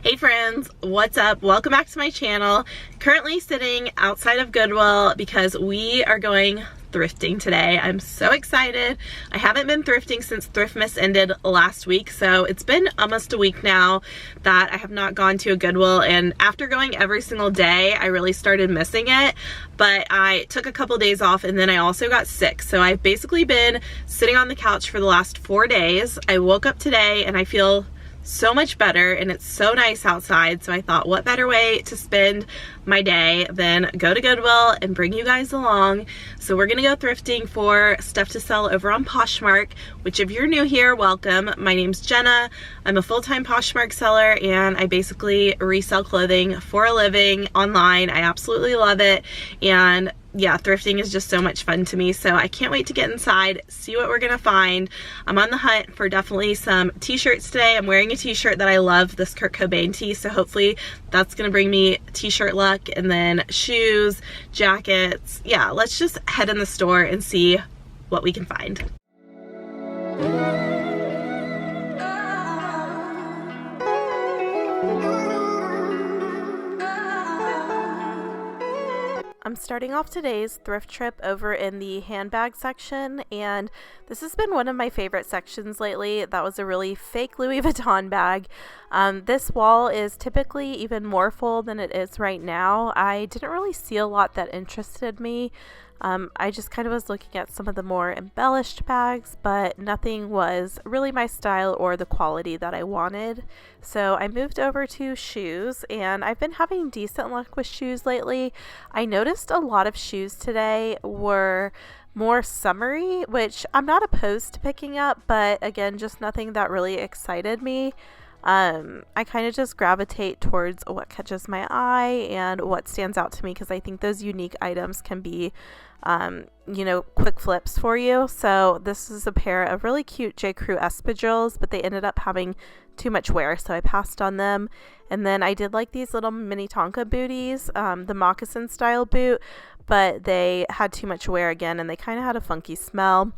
Hey friends, what's up? Welcome back to my channel. Currently sitting outside of Goodwill because we are going thrifting today. I'm so excited. I haven't been thrifting since Thriftmas ended last week, so it's been almost a week now that I have not gone to a Goodwill, and after going every single day, I really started missing it. But I took a couple days off and then I also got sick, so I've basically been sitting on the couch for the last 4 days. I woke up today and I feel so much better, and it's so nice outside, so I thought what better way to spend my day than go to Goodwill and bring you guys along. So we're gonna go thrifting for stuff to sell over on Poshmark, which if you're new here, welcome. My name's Jenna. I'm a full-time Poshmark seller and I basically resell clothing for a living online. I absolutely love it, and yeah, thrifting is just so much fun to me, so I can't wait to get inside, see what we're gonna find. I'm on the hunt for definitely some t-shirts today. I'm wearing a t-shirt that I love, this Kurt Cobain tee, so hopefully that's gonna bring me t-shirt luck. And then shoes, jackets. Yeah, let's just head in the store and see what we can find. I'm starting off today's thrift trip over in the handbag section, and this has been one of my favorite sections lately. That was a really fake Louis Vuitton bag. This wall is typically even more full than it is right now. I didn't really see a lot that interested me. I just kind of was looking at some of the more embellished bags, but nothing was really my style or the quality that I wanted. So I moved over to shoes, and I've been having decent luck with shoes lately. I noticed a lot of shoes today were more summery, which I'm not opposed to picking up, but again, just nothing that really excited me. I kind of just gravitate towards what catches my eye and what stands out to me, because I think those unique items can be quick flips for you. So this is a pair of really cute J. Crew espadrilles, but they ended up having too much wear, so I passed on them. And then I did like these little mini Tonka booties, the moccasin style boot, but they had too much wear again, and they kind of had a funky smell.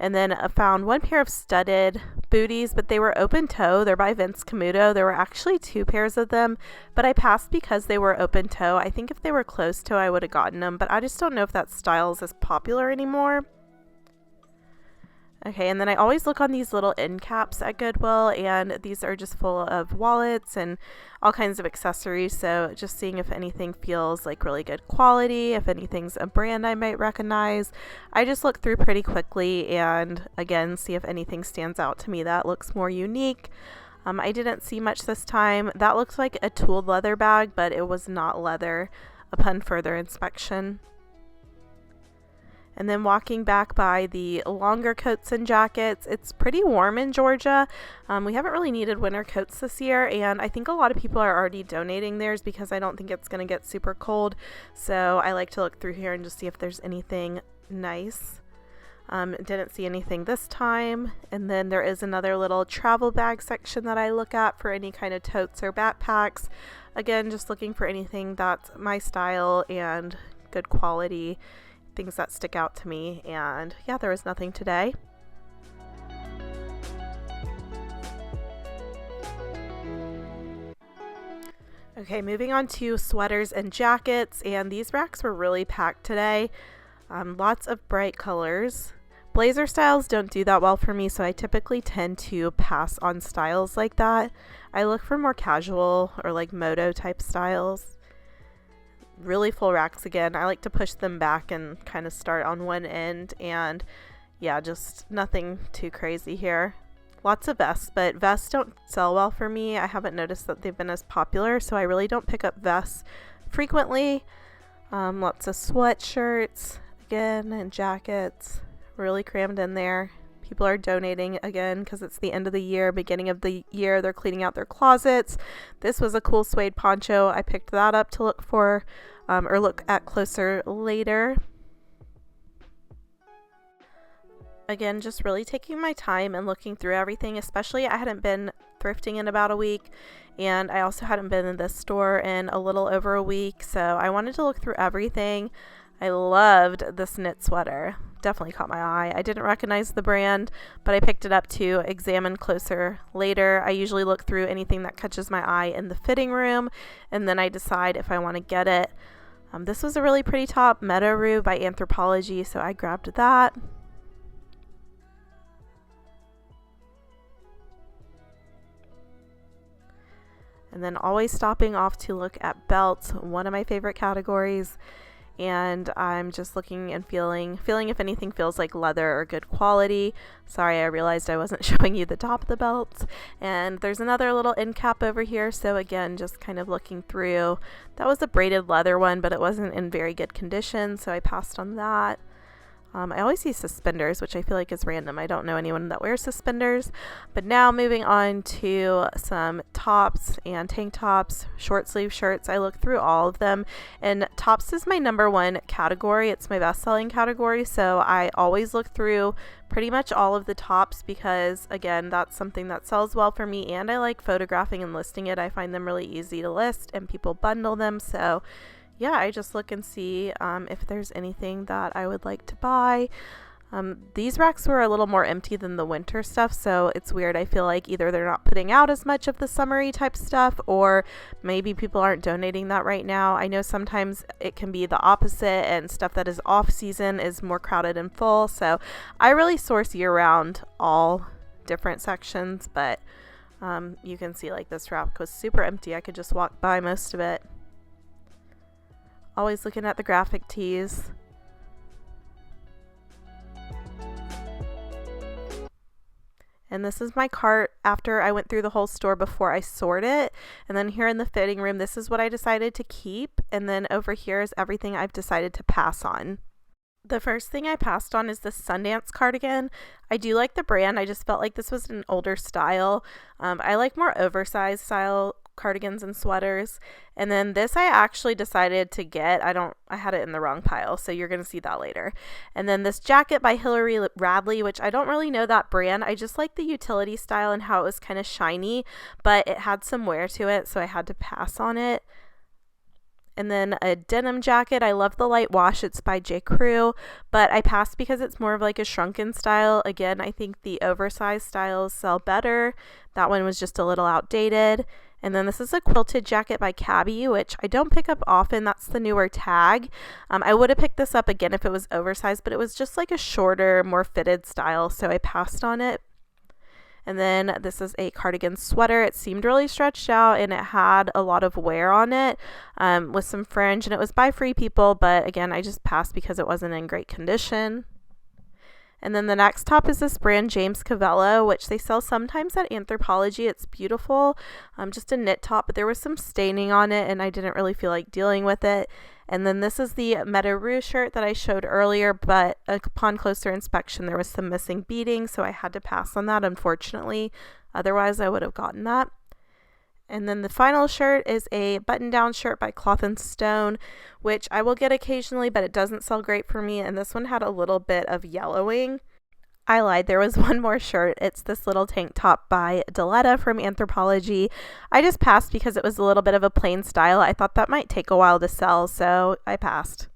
And then I found one pair of studded booties, but they were open toe. They're by Vince Camuto. There were actually 2 pairs of them, but I passed because they were open toe. I think if they were closed toe, I would have gotten them, but I just don't know if that style is as popular anymore. Okay, and then I always look on these little end caps at Goodwill, and these are just full of wallets and all kinds of accessories, so just seeing if anything feels like really good quality, if anything's a brand I might recognize. I just look through pretty quickly and again see if anything stands out to me that looks more unique. I didn't see much this time. That looked like a tooled leather bag, but it was not leather upon further inspection. And then walking back by the longer coats and jackets, it's pretty warm in Georgia. We haven't really needed winter coats this year, and I think a lot of people are already donating theirs because I don't think it's going to get super cold. So I like to look through here and just see if there's anything nice. Didn't see anything this time. And then there is another little travel bag section that I look at for any kind of totes or backpacks. Again, just looking for anything that's my style and good quality, things that stick out to me. And yeah, there was nothing today. Okay, moving on to sweaters and jackets, and these racks were really packed today. Lots of bright colors. Blazer styles don't do that well for me, so I typically tend to pass on styles like that. I look for more casual or like moto type styles. Really full racks again. I like to push them back and kind of start on one end, and yeah, just nothing too crazy here. Lots of vests, but vests don't sell well for me. I haven't noticed that they've been as popular, so I really don't pick up vests frequently. Lots of sweatshirts again and jackets, really crammed in there. People are donating again because it's the end of the year, beginning of the year. They're cleaning out their closets. This was a cool suede poncho. I picked that up to look for or look at closer later. Again, just really taking my time and looking through everything, especially I hadn't been thrifting in about a week, and I also hadn't been in this store in a little over a week, so I wanted to look through everything. I loved this knit sweater. definitely caught my eye. I didn't recognize the brand, but I picked it up to examine closer later. I usually look through anything that catches my eye in the fitting room, and then I decide if I want to get it. This was a really pretty top, Meadow Rue by Anthropologie, so I grabbed that. And then always stopping off to look at belts, one of my favorite categories. And I'm just looking and feeling if anything feels like leather or good quality. Sorry, I realized I wasn't showing you the top of the belt. And there's another little end cap over here. So again, just kind of looking through. That was a braided leather one, but it wasn't in very good condition, so I passed on that. I always see suspenders, which I feel like is random. I don't know anyone that wears suspenders. But now moving on to some tops and tank tops, short sleeve shirts. I look through all of them, and tops is my number one category. It's my best selling category, so I always look through pretty much all of the tops because, again, that's something that sells well for me, and I like photographing and listing it. I find them really easy to list, and people bundle them, so yeah, I just look and see if there's anything that I would like to buy. These racks were a little more empty than the winter stuff, so it's weird. I feel like either they're not putting out as much of the summery type stuff, or maybe people aren't donating that right now. I know sometimes it can be the opposite, and stuff that is off season is more crowded and full. So I really source year round all different sections, but you can see like this rack was super empty. I could just walk by most of it. Always looking at the graphic tees. And this is my cart after I went through the whole store before I sort it. And then here in the fitting room, this is what I decided to keep. And then over here is everything I've decided to pass on. The first thing I passed on is the Sundance cardigan. I do like the brand. I just felt like this was an older style. I like more oversized style cardigans and sweaters. And then this I actually decided to get. I had it in the wrong pile, so you're going to see that later. And then this jacket by Hillary Radley, which I don't really know that brand. I just like the utility style and how it was kind of shiny, but it had some wear to it, so I had to pass on it. And then a denim jacket. I love the light wash. It's by J. Crew, but I passed because it's more of like a shrunken style. Again, I think the oversized styles sell better. That one was just a little outdated. And then this is a quilted jacket by Cabby, which I don't pick up often. That's the newer tag. I would have picked this up again if it was oversized, but it was just like a shorter, more fitted style, so I passed on it. And then this is a cardigan sweater. It seemed really stretched out, and it had a lot of wear on it with some fringe, and it was by Free People, but again, I just passed because it wasn't in great condition. And then the next top is this brand James Cavello, which they sell sometimes at Anthropologie. It's beautiful, just a knit top, but there was some staining on it, and I didn't really feel like dealing with it. And then this is the Meadow Rue shirt that I showed earlier, but upon closer inspection, there was some missing beading, so I had to pass on that, unfortunately. Otherwise, I would have gotten that. And then the final shirt is a button-down shirt by Cloth & Stone, which I will get occasionally, but it doesn't sell great for me. And this one had a little bit of yellowing. I lied. There was one more shirt. It's this little tank top by Diletta from Anthropologie. I just passed because it was a little bit of a plain style. I thought that might take a while to sell, so I passed.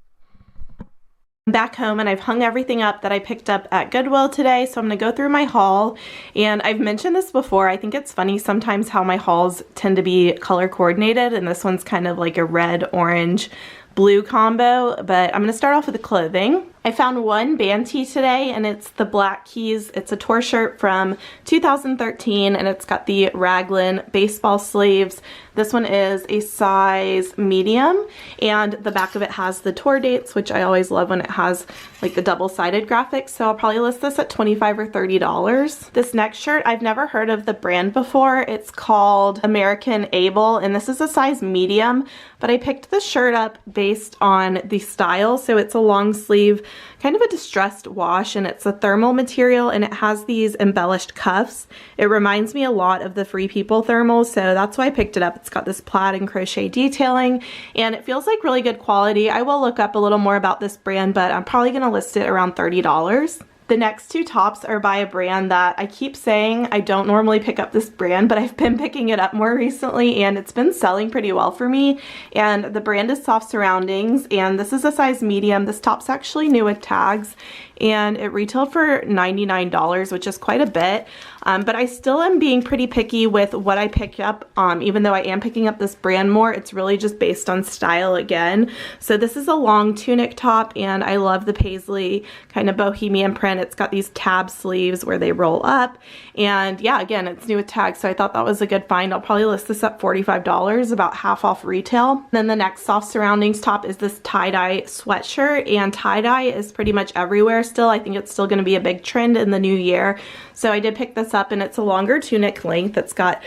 I'm back home and I've hung everything up that I picked up at Goodwill today, so I'm going to go through my haul. And I've mentioned this before. I think it's funny sometimes how my hauls tend to be color coordinated, and this one's kind of like a red, orange, blue combo, but I'm going to start off with the clothing. I found one band tee today, and it's the Black Keys. It's a tour shirt from 2013, and it's got the raglan baseball sleeves. This one is a size medium, and the back of it has the tour dates, which I always love when it has like the double-sided graphics, so I'll probably list this at $25 or $30. This next shirt, I've never heard of the brand before. It's called American Able, and this is a size medium, but I picked this shirt up based on the style, so it's a long sleeve, kind of a distressed wash, and it's a thermal material, and it has these embellished cuffs. It reminds me a lot of the Free People thermals, so that's why I picked it up. It's got this plaid and crochet detailing, and it feels like really good quality. I will look up a little more about this brand, but I'm probably going to list it around $30. The next two tops are by a brand that I keep saying I don't normally pick up this brand, but I've been picking it up more recently, and it's been selling pretty well for me. And the brand is Soft Surroundings, and this is a size medium. This top's actually new with tags, and it retailed for $99, which is quite a bit. But I still am being pretty picky with what I pick up. Even though I am picking up this brand more, it's really just based on style again. So this is a long tunic top, and I love the paisley kind of bohemian print. It's got these tab sleeves where they roll up, and yeah, again, it's new with tags, so I thought that was a good find. I'll probably list this at $45, about half off retail. Then the next soft surroundings top is this tie-dye sweatshirt, and tie-dye is pretty much everywhere still. I think it's still going to be a big trend in the new year. So I did pick this up, and it's a longer tunic length. It's got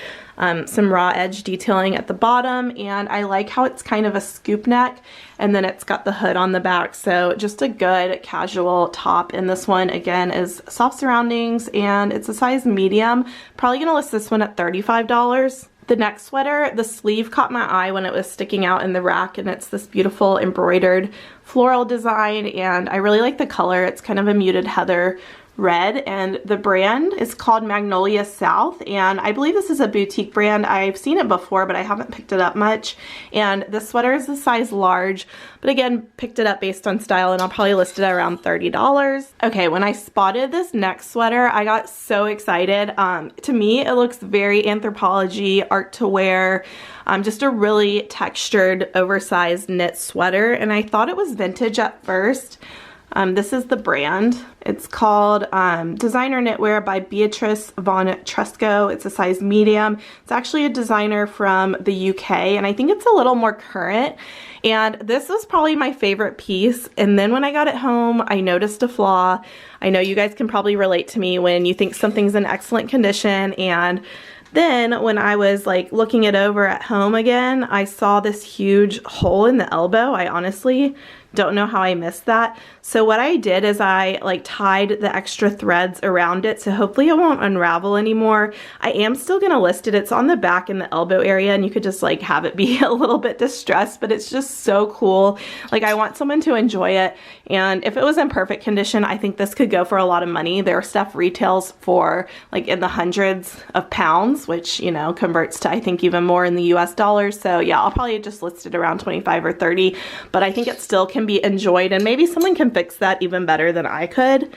some raw edge detailing at the bottom, and I like how it's kind of a scoop neck, and then it's got the hood on the back. So just a good casual top. And this one again is soft surroundings, and it's a size medium. Probably gonna list this one at $35. The next sweater, the sleeve caught my eye when it was sticking out in the rack, and it's this beautiful embroidered floral design, and I really like the color. It's kind of a muted heather red, and the brand is called Magnolia South, and I believe this is a boutique brand. I've seen it before, but I haven't picked it up much. And this sweater is the size large, but again, picked it up based on style, and I'll probably list it at around $30. Okay, when I spotted this next sweater, I got so excited. To me, it looks very Anthropologie, art to wear. Just a really textured, oversized knit sweater, and I thought it was vintage at first. This is the brand. It's called Designer Knitwear by Beatrice von Tresco. It's a size medium. It's actually a designer from the UK, and I think it's a little more current. And this was probably my favorite piece. And then when I got it home, I noticed a flaw. I know you guys can probably relate to me when you think something's in excellent condition, and then when I was like looking it over at home again, I saw this huge hole in the elbow. I honestly don't know how I missed that. So what I did is I like tied the extra threads around it, so hopefully it won't unravel anymore. I am still gonna list it. It's on the back in the elbow area, and you could just like have it be a little bit distressed, but it's just so cool. Like, I want someone to enjoy it, and if it was in perfect condition, I think this could go for a lot of money. Their stuff retails for like in the hundreds of pounds, which, you know, converts to I think even more in the US dollars. So yeah, I'll probably just list it around 25 or 30, but I think it still can be enjoyed, and maybe someone can fix that even better than I could.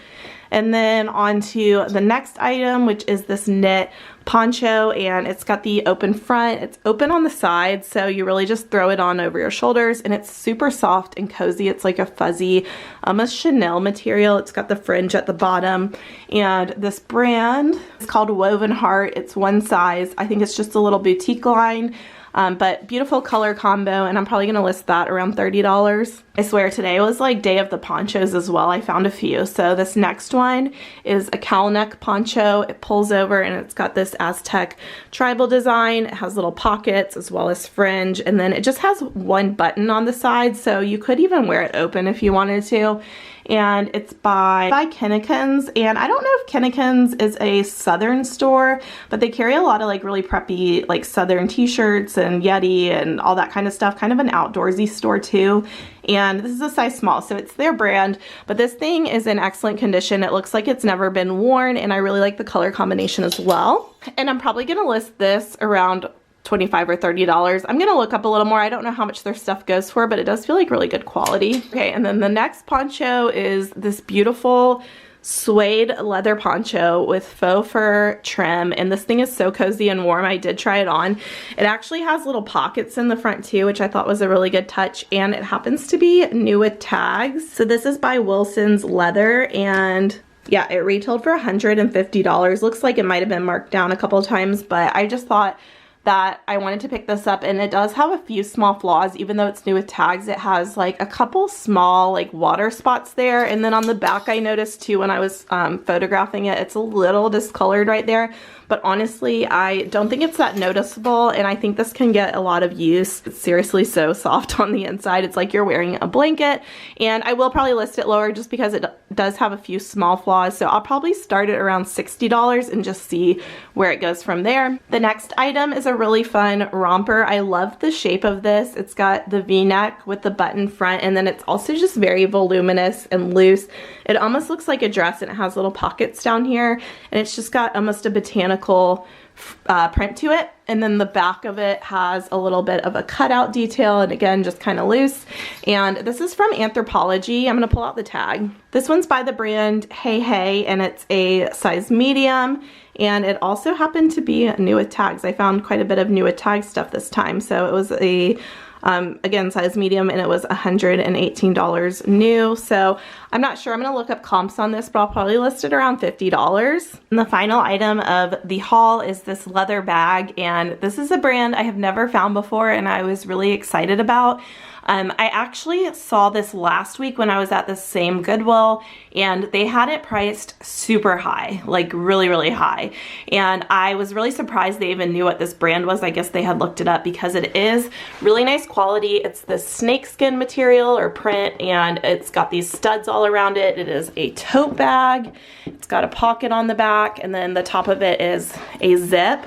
And then on to the next item, which is this knit poncho, and it's got the open front. It's open on the sides, so you really just throw it on over your shoulders, and it's super soft and cozy. It's like a fuzzy, almost Chanel material. It's got the fringe at the bottom, and this brand is called Woven Heart. It's one size. I think it's just a little boutique line. But beautiful color combo, and I'm probably gonna list that around $30. I swear today was like day of the ponchos as well. I found a few. So this next one is a cowl neck poncho. It pulls over, and it's got this Aztec tribal design. It has little pockets as well as fringe, and then it just has one button on the side, so you could even wear it open if you wanted to. And it's by Kinnikins, and I don't know if Kinnikins is a southern store, but they carry a lot of like really preppy like southern t-shirts and Yeti and all that kind of stuff, kind of an outdoorsy store too. And this is a size small, so it's their brand, but this thing is in excellent condition. It looks like it's never been worn, and I really like the color combination as well. And I'm probably gonna list this around $25 or $30. I'm gonna look up a little more. I don't know how much their stuff goes for, but it does feel like really good quality. Okay, and then the next poncho is this beautiful suede leather poncho with faux fur trim, and this thing is so cozy and warm. I did try it on. It actually has little pockets in the front too, which I thought was a really good touch, and it happens to be new with tags. So this is by Wilson's Leather, and yeah, it retailed for $150. Looks like it might have been marked down a couple times, but I just thought that I wanted to pick this up, and it does have a few small flaws. Even though it's new with tags, it has like a couple small like water spots there, and then on the back I noticed too when I was photographing it, it's a little discolored right there, but honestly I don't think it's that noticeable, and I think this can get a lot of use. It's seriously so soft on the inside. It's like you're wearing a blanket, and I will probably list it lower just because it does have a few small flaws, so I'll probably start at around $60 and just see where it goes from there. The next item is a really fun romper. I love the shape of this. It's got the V-neck with the button front, and then it's also just very voluminous and loose. It almost looks like a dress, and it has little pockets down here, and it's just got almost a botanical print to it. and then the back of it has a little bit of a cutout detail, and again, just kind of loose. And this is from Anthropologie. I'm gonna pull out the tag. This one's by the brand Hey Hey, and it's a size medium, and it also happened to be new with tags. I found quite a bit of new with tag stuff this time. So it was a again, size medium, and it was $118 new. So I'm not sure. I'm going to look up comps on this, but I'll probably list it around $50. And the final item of the haul is this leather bag, and this is a brand I have never found before and I was really excited about. I actually saw this last week when I was at the same Goodwill, and they had it priced super high, like really, really high. And I was really surprised they even knew what this brand was. I guess they had looked it up because it is really nice quality. It's this snakeskin material or print, and it's got these studs all around it. It is a tote bag. It's got a pocket on the back, and then the top of it is a zip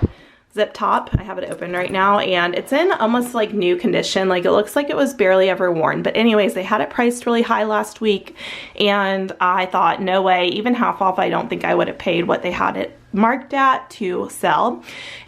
top. I have it open right now, and it's in almost like new condition. Like, it looks like it was barely ever worn. But anyways, they had it priced really high last week, and I thought, no way, even half off, I don't think I would have paid what they had it marked at to sell.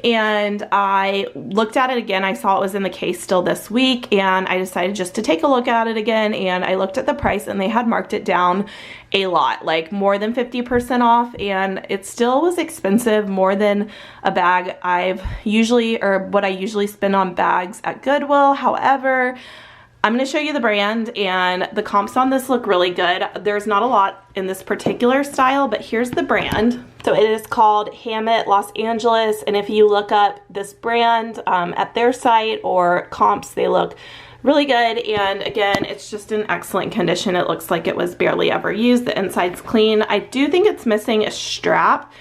And I looked at it again. I saw it was in the case still this week, and I decided just to take a look at it again, and I looked at the price, and they had marked it down a lot, like more than 50% off, and it still was expensive, more than a bag what I usually spend on bags at Goodwill. However, I'm going to show you the brand, and the comps on this look really good. There's not a lot in this particular style, but here's the brand. So it is called Hammett Los Angeles, and if you look up this brand at their site or comps, they look really good. And again, it's just in excellent condition. It looks like it was barely ever used. The inside's clean. I do think it's missing a strap,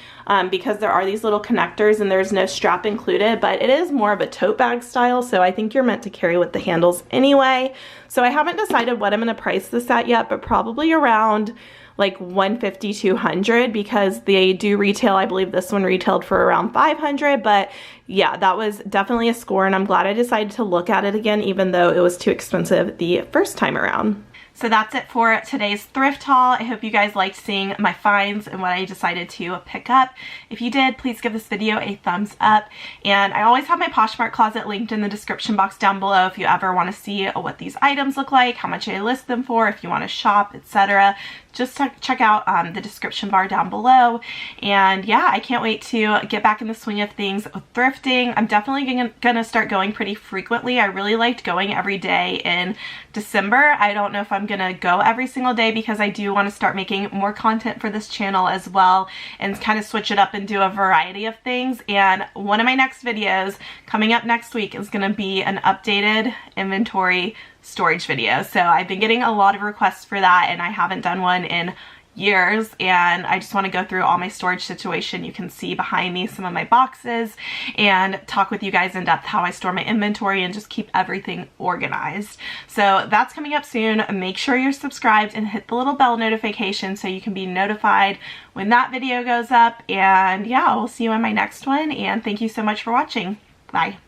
because there are these little connectors and there's no strap included, but it is more of a tote bag style, so I think you're meant to carry with the handles anyway. So I haven't decided what I'm going to price this at yet, but probably around like $150, $200, because they do retail. I believe this one retailed for around $500, but yeah, that was definitely a score, and I'm glad I decided to look at it again, even though it was too expensive the first time around. So that's it for today's thrift haul. I hope you guys liked seeing my finds and what I decided to pick up. If you did, please give this video a thumbs up. And I always have my Poshmark closet linked in the description box down below if you ever want to see what these items look like, how much I list them for, if you want to shop, etc. Just check out the description bar down below. And yeah, I can't wait to get back in the swing of things with thrifting. I'm definitely gonna start going pretty frequently. I really liked going every day in December. I don't know if I'm gonna go every single day, because I do want to start making more content for this channel as well, and kind of switch it up and do a variety of things. And one of my next videos coming up next week is gonna be an updated inventory storage video. So I've been getting a lot of requests for that, and I haven't done one in years, and I just want to go through all my storage situation. You can see behind me some of my boxes and talk with you guys in depth how I store my inventory and just keep everything organized. So that's coming up soon. Make sure you're subscribed and hit the little bell notification so you can be notified when that video goes up. And yeah, we'll see you in my next one, and thank you so much for watching. Bye.